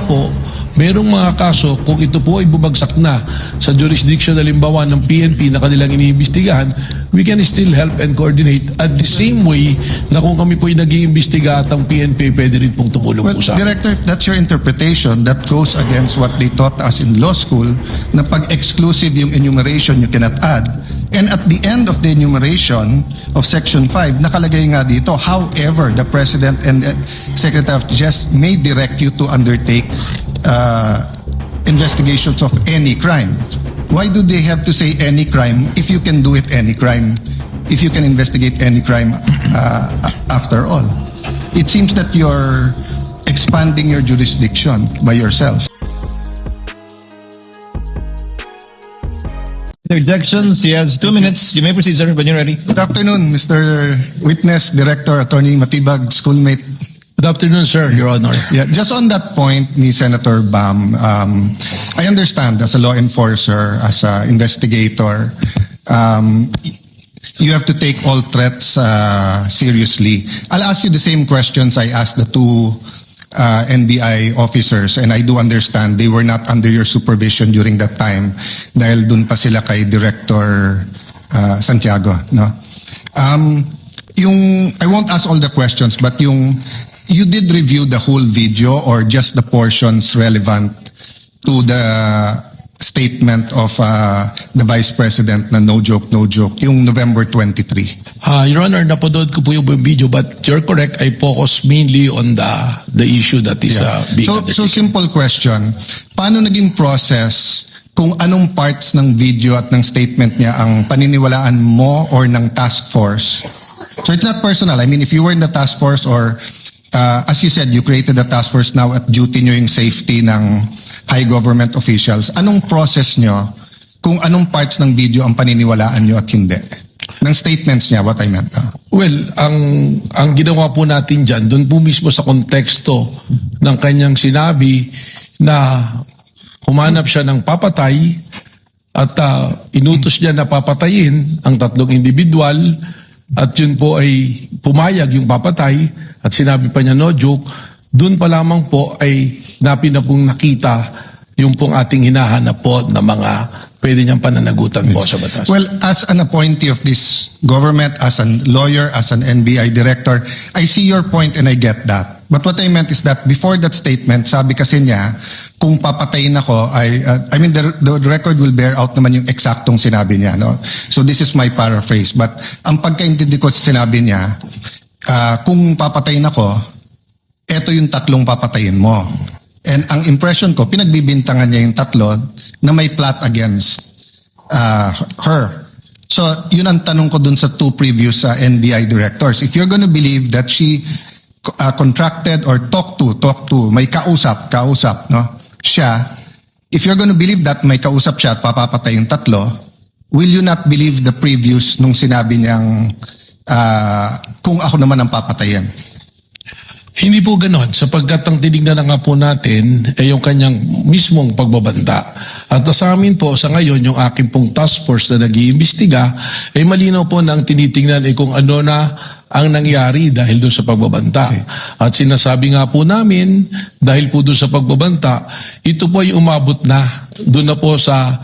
po, merong mga kaso, kung ito po ay bumagsak na sa jurisdiction halimbawa ng PNP na kanilang iniimbestigahan, we can still help and coordinate at the same way na kung kami po ay nag-iimbestiga at ang PNP pwede rin pong tumulong Well, po sa akin. Director, if that's your interpretation, that goes against what they taught us in law school, na pag exclusive yung enumeration, you cannot add. And at the end of the enumeration of Section 5, nakalagay nga dito, however, the President and Secretary of Justice may direct you to undertake investigations of any crime. Why do they have to say any crime if you can do it any crime? If you can investigate any crime after all? It seems that you're expanding your jurisdiction by yourselves. Objections, he has 2 minutes. You may proceed, sir, when you're ready. Good afternoon, Mr. Witness, Director, Attorney Matibag, schoolmate. Good afternoon, sir, Your Honor. Yeah, just on that point ni Senator Bam, I understand as a law enforcer, as an investigator, you have to take all threats seriously. I'll ask you the same questions I asked the two NBI officers, and I do understand they were not under your supervision during that time dahil dun pa sila kay Director Santiago, no? I won't ask all the questions, but you did review the whole video or just the portions relevant to the statement of the Vice President na no joke, yung November 23. Your Honor, napanood ko po yung video, but you're correct, I focus mainly on the issue that is being So undertaken. simple question, paano naging process kung anong parts ng video at ng statement niya ang paniniwalaan mo or ng task force? So it's not personal. I mean, if you were in the task force or as you said, you created the task force, now at duty nyo yung safety ng high government officials, anong process nyo kung anong parts ng video ang paniniwalaan nyo at hindi? Ng statements niya, what I meant. Well, ang ginawa po natin dyan, doon po mismo sa konteksto ng kanyang sinabi na humanap siya ng papatay at inutos niya na papatayin ang tatlong individual at yun po ay pumayag yung papatay at sinabi pa niya no joke, doon pa lamang po ay na pong nakita yung pong ating hinahanap po na mga pwede niyang pananagutan po sa batas. Well, as an appointee of this government, as a lawyer, as an NBI director, I see your point and I get that. But what I meant is that before that statement, sabi kasi niya, kung papatayin ako, I mean, the record will bear out naman yung eksaktong sinabi niya. No? So this is my paraphrase. But ang pagkaintindi ko sa sinabi niya, kung papatayin ako, eto yung tatlong papatayin mo. And ang impression ko, pinagbibintangan niya yung tatlo na may plot against her. So, yun ang tanong ko dun sa two previous NBI directors. If you're gonna believe that she contracted or talked to, may kausap, no? Siya, if you're gonna believe that may kausap siya at papapatay yung tatlo, will you not believe the previous nung sinabi niyang kung ako naman ang papatayin? Hindi po ganon, sapagkat ang tinignan na nga po natin ay yung kanyang mismong pagbabanta. At sa amin po, sa ngayon, yung aking pong task force na nag-iimbestiga, ay malinaw po na ang tinitingnan ay kung ano na ang nangyari dahil doon sa pagbabanta. Okay. At sinasabi nga po namin, dahil po doon sa pagbabanta, ito po ay umabot na, doon na po sa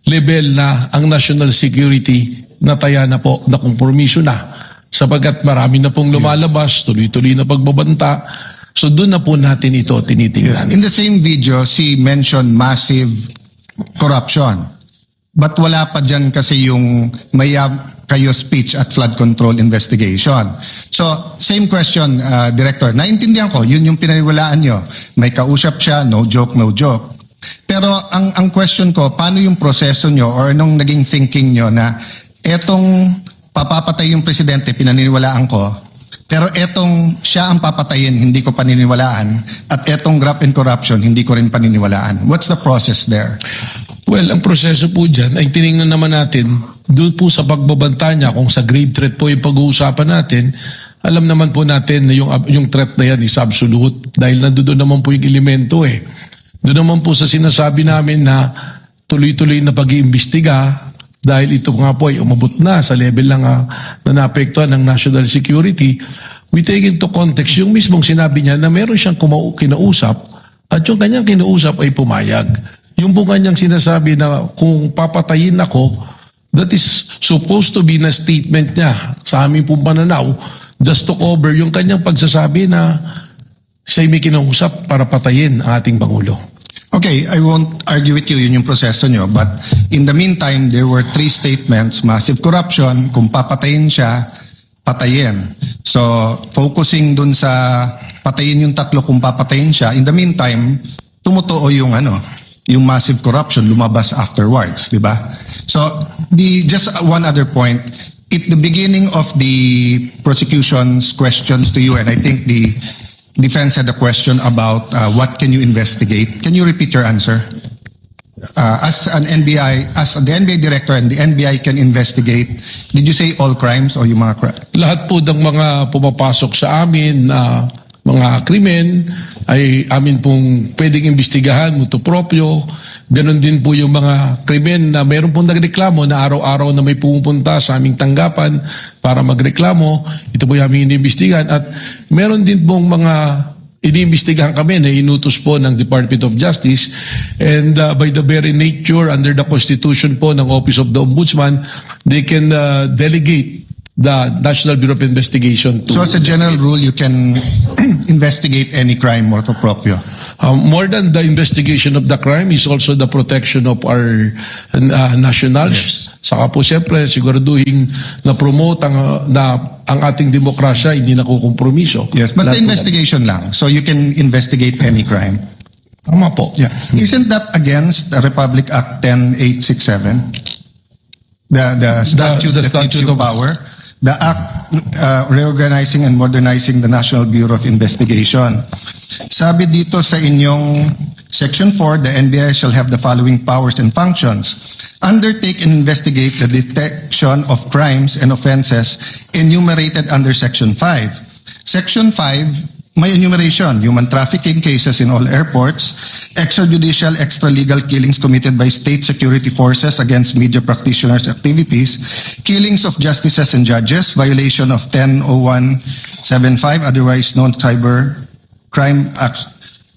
level na ang national security nataya na po, na kompromiso na. Sapagkat marami na pong lumalabas, tuloy-tuloy na pagbabanta. So doon na po natin ito tinitingnan. Yes. In the same video, she mentioned massive corruption. But wala pa dyan kasi yung mayab kayo speech at flood control investigation. So, same question, Director. Naintindihan ko, yun yung pinaniwalaan nyo. May kausap siya, no joke. Pero ang question ko, paano yung proseso nyo or anong naging thinking nyo na etong papapatay yung presidente, pinaniniwalaan ko, pero etong siya ang papatayin, hindi ko paniniwalaan, at etong graft and corruption, hindi ko rin paniniwalaan. What's the process there? Well, ang proseso po dyan ay tinignan naman natin doon po sa pagbabanta niya, kung sa grave threat po yung pag-uusapan natin, alam naman po natin na yung threat na yan is absolute dahil nandoon naman po yung elemento eh. Doon naman po sa sinasabi namin na tuloy-tuloy na pag-iimbestiga dahil ito nga po ay umabot na sa level lang na naapektuhan ng national security, we take into context yung mismong sinabi niya na meron siyang kinausap at yung kanyang kinuusap ay pumayag. Yung po kanyang sinasabi na kung papatayin ako, that is supposed to be na statement niya sa aming pong pananaw just to cover yung kanyang pagsasabi na siya'y may kinausap para patayin ang ating Pangulo. Okay, I won't argue with you, yun yung proseso nyo. But in the meantime, there were 3 statements, massive corruption, kung papatayin siya, patayin. So, focusing dun sa patayin yung 3 kung papatayin siya, in the meantime, tumutuo yung yung massive corruption lumabas afterwards, di ba? So, just one other point, at the beginning of the prosecution's questions to you, and I think the defense had a question about what can you investigate. Can you repeat your answer? As the NBI director and the NBI can investigate, did you say all crimes o yung mga Lahat po ng mga pumapasok sa amin na mga krimen ay amin pong pwedeng imbestigahan, mutuo proprio. Ganon din po yung mga krimen na mayroon pong nagreklamo na araw-araw na may pumupunta sa aming tanggapan para magreklamo. Ito po yung aming iniimbestigahan. At meron din pong mga iniimbestigahan kami na inutos po ng Department of Justice. And by the very nature, under the Constitution po ng Office of the Ombudsman, they can delegate the National Bureau of Investigation to... So as a general rule, you can investigate any crime motu proprio? More than the investigation of the crime is also the protection of our nationals. Saka po siyempre siguraduhin na promote ang ating demokrasya, hindi nakukompromiso. Yes, but the investigation lang. So you can investigate any crime? Tama po. Yeah. Isn't that against the Republic Act 10867? The statute that gives you power? The Act Reorganizing and Modernizing the National Bureau of Investigation. Sabi dito sa inyong Section 4, the NBI shall have the following powers and functions. Undertake and investigate the detection of crimes and offenses enumerated under Section 5. Section 5, may enumeration, human trafficking cases in all airports, extrajudicial, extralegal killings committed by state security forces against media practitioners' activities, killings of justices and judges, violation of 100175, otherwise known Cyber Crime Act,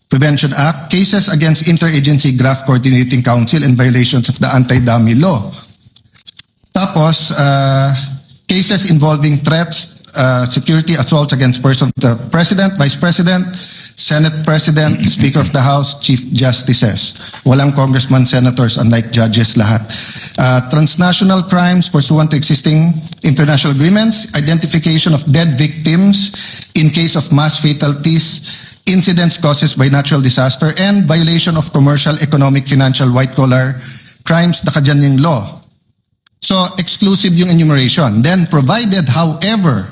Prevention Act, cases against Interagency Graft Coordinating Council and violations of the Anti-Dummy Law. Tapos, cases involving threats, security assaults against persons of the President, Vice President, Senate President, Speaker of the House, Chief Justices. Walang congressman, senators, unlike judges lahat. Transnational crimes pursuant to existing international agreements, identification of dead victims in case of mass fatalities, incidents caused by natural disaster, and violation of commercial, economic, financial, white-collar crimes, nakadyan yung law. So, exclusive yung enumeration. Then, provided, however,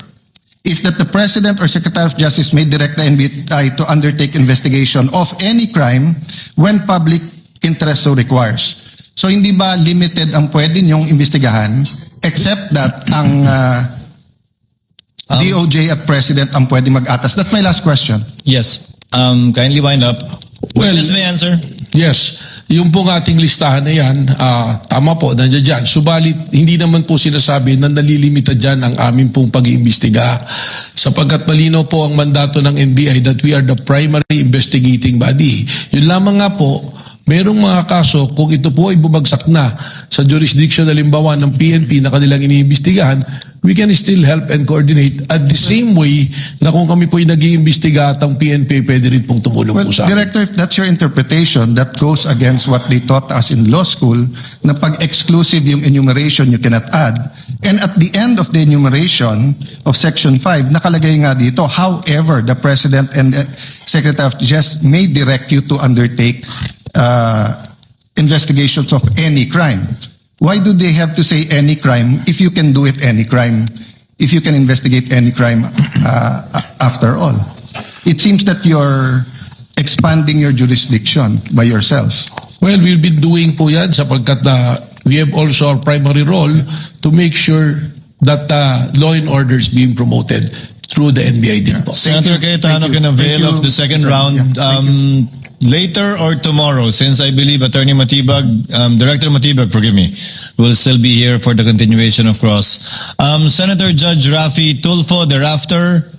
if that the President or Secretary of Justice may direct the NBI to undertake investigation of any crime when public interest so requires. So hindi ba limited ang pwede niyong imbestigahan except that ang DOJ at President ang pwede mag-atas? That's my last question. Yes. Kindly wind up. Well, Witness may answer. Yes. Yung pong ating listahan na yan, tama po, nandiyan dyan. Subalit, hindi naman po sinasabi na nalilimita dyan ang aming pong pag-iimbestiga. Sapagkat malinaw po ang mandato ng NBI that we are the primary investigating body. Yun lamang nga po, merong mga kaso, kung ito po ay bumagsak na sa jurisdiction halimbawa ng PNP na kanilang iniimbestigahan, we can still help and coordinate at the same way na kung kami po ay nag-iimbestiga at ang PNP pwede rin pong tumulong Well, po sa amin. Director, if that's your interpretation, that goes against what they taught us in law school, na pag exclusive yung enumeration, you cannot add. And at the end of the enumeration of Section 5, nakalagay nga dito, however, the President and Secretary of Justice may direct you to undertake investigations of any crime. Why do they have to say any crime if you can do it any crime, if you can investigate any crime after all? It seems that you're expanding your jurisdiction by yourself. Well, we've been doing po yan sapagkat we have also our primary role to make sure that law and order is being promoted through the NBI din po. Senator Cayetano can avail Thank of you. the second Sorry. round. Yeah, thank you. Later or tomorrow, since I believe Attorney Matibag, Director Matibag, forgive me, will still be here for the continuation of cross. Senator Judge Rafi Tulfo thereafter,